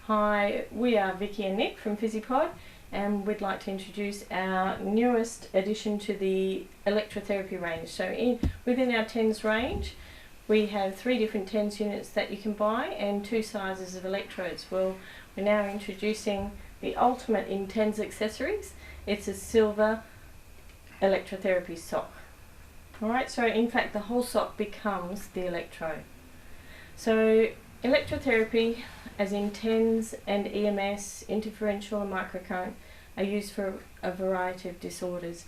Hi, we are Vicky and Nick from PhysiPod, and we'd like to introduce our newest addition to the electrotherapy range. So within our TENS range, we have 3 different TENS units that you can buy and 2 sizes of electrodes. Well, we're now introducing the ultimate in TENS accessories. It's a silver electrotherapy sock. Alright, so in fact the whole sock becomes the electrode. So electrotherapy, as in TENS and EMS, interferential and microcurrent, are used for a variety of disorders,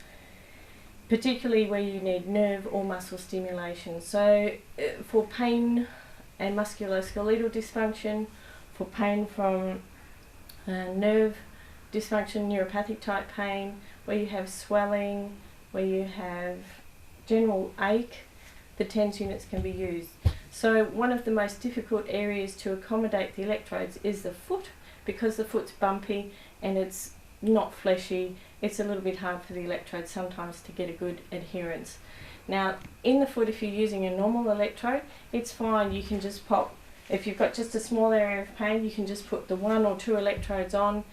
particularly where you need nerve or muscle stimulation. So for pain and musculoskeletal dysfunction, for pain from nerve dysfunction, neuropathic type pain, where you have swelling, where you have general ache, the TENS units can be used. So one of the most difficult areas to accommodate the electrodes is the foot, because the foot's bumpy and it's not fleshy. It's a little bit hard for the electrode sometimes to get a good adherence. Now in the foot, if you're using a normal electrode, it's fine. You can just pop, if you've got just a small area of pain, you can just put the 1 or 2 electrodes on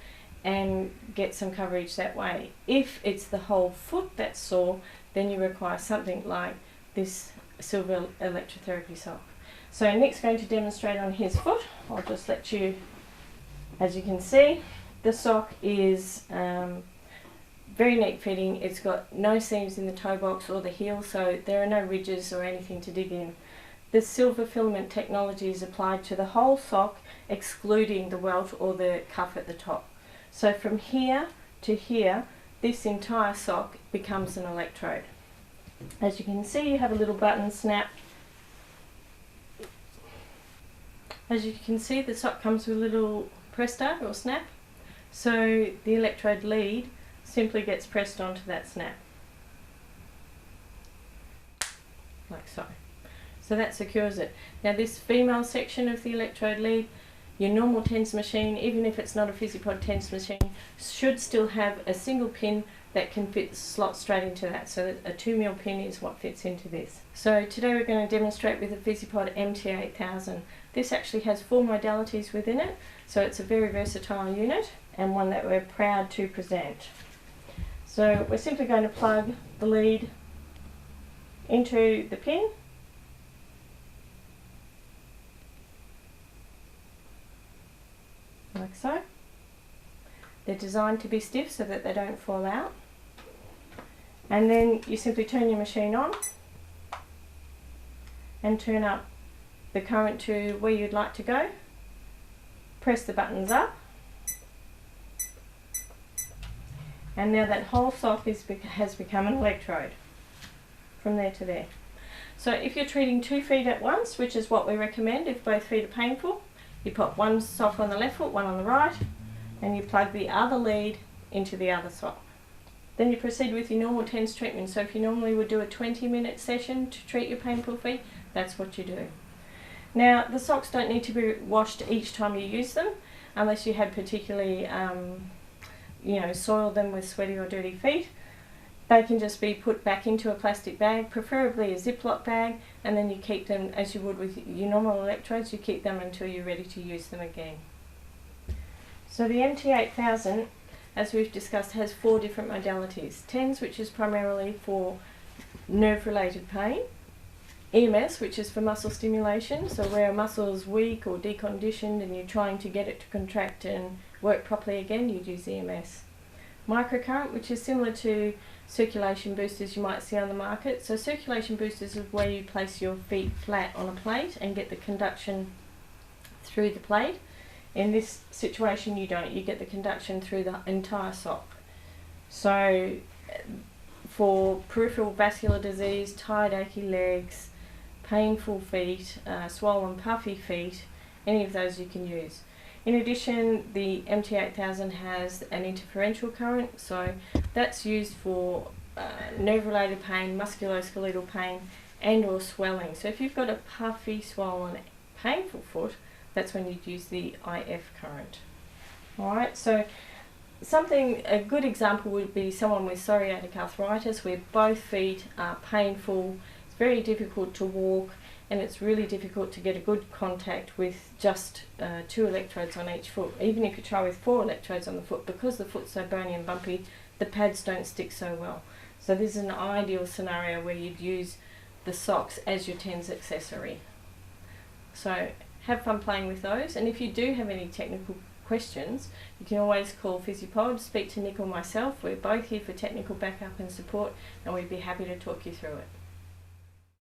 and get some coverage that way. If it's the whole foot that's sore, then you require something like this silver electrotherapy sock. So Nick's going to demonstrate on his foot. I'll just let you, as you can see, the sock is very neat fitting. It's got no seams in the toe box or the heel, so there are no ridges or anything to dig in. The silver filament technology is applied to the whole sock, excluding the welt or the cuff at the top. So from here to here, this entire sock becomes an electrode. As you can see, you have a little button snap. As you can see, the sock comes with a little press start or snap. So the electrode lead simply gets pressed onto that snap, like so. So that secures it. Now this female section of the electrode lead, your normal TENS machine, even if it's not a PhysiPod TENS machine, should still have a single pin that can slot straight into that. So that a 2mm pin is what fits into this. So today we're going to demonstrate with the PhysiPod MT8000. This actually has 4 modalities within it, so it's a very versatile unit and one that we're proud to present. So we're simply going to plug the lead into the pin. Like so. They're designed to be stiff so that they don't fall out. And then you simply turn your machine on and turn up the current to where you'd like to go. Press the buttons up. And now that whole sock has become an electrode from there to there. So if you're treating 2 feet at once, which is what we recommend if both feet are painful, you put one sock on the left foot, one on the right, and you plug the other lead into the other sock. Then you proceed with your normal TENS treatment. So if you normally would do a 20-minute session to treat your painful feet, that's what you do. Now the socks don't need to be washed each time you use them, unless you had particularly soiled them with sweaty or dirty feet. They can just be put back into a plastic bag, preferably a Ziploc bag, and then you keep them as you would with your normal electrodes. You keep them until you're ready to use them again. So the MT8000, as we've discussed, has 4 different modalities. TENS, which is primarily for nerve-related pain. EMS, which is for muscle stimulation, so where a muscle is weak or deconditioned and you're trying to get it to contract and work properly again, you'd use EMS. Microcurrent, which is similar to circulation boosters you might see on the market. So circulation boosters is where you place your feet flat on a plate and get the conduction through the plate. In this situation you don't, you get the conduction through the entire sock. So for peripheral vascular disease, tired achy legs, painful feet, swollen puffy feet, any of those you can use. In addition, the MT8000 has an interferential current, so that's used for nerve-related pain, musculoskeletal pain, and or swelling. So if you've got a puffy, swollen, painful foot, that's when you'd use the IF current. Alright, so a good example would be someone with psoriatic arthritis, where both feet are painful, very difficult to walk, and it's really difficult to get a good contact with just 2 electrodes on each foot. Even if you try with 4 electrodes on the foot, because the foot's so bony and bumpy, the pads don't stick so well. So this is an ideal scenario where you'd use the socks as your TENS accessory. So have fun playing with those, and if you do have any technical questions, you can always call PhysiPod, speak to Nick or myself. We're both here for technical backup and support, and we'd be happy to talk you through it.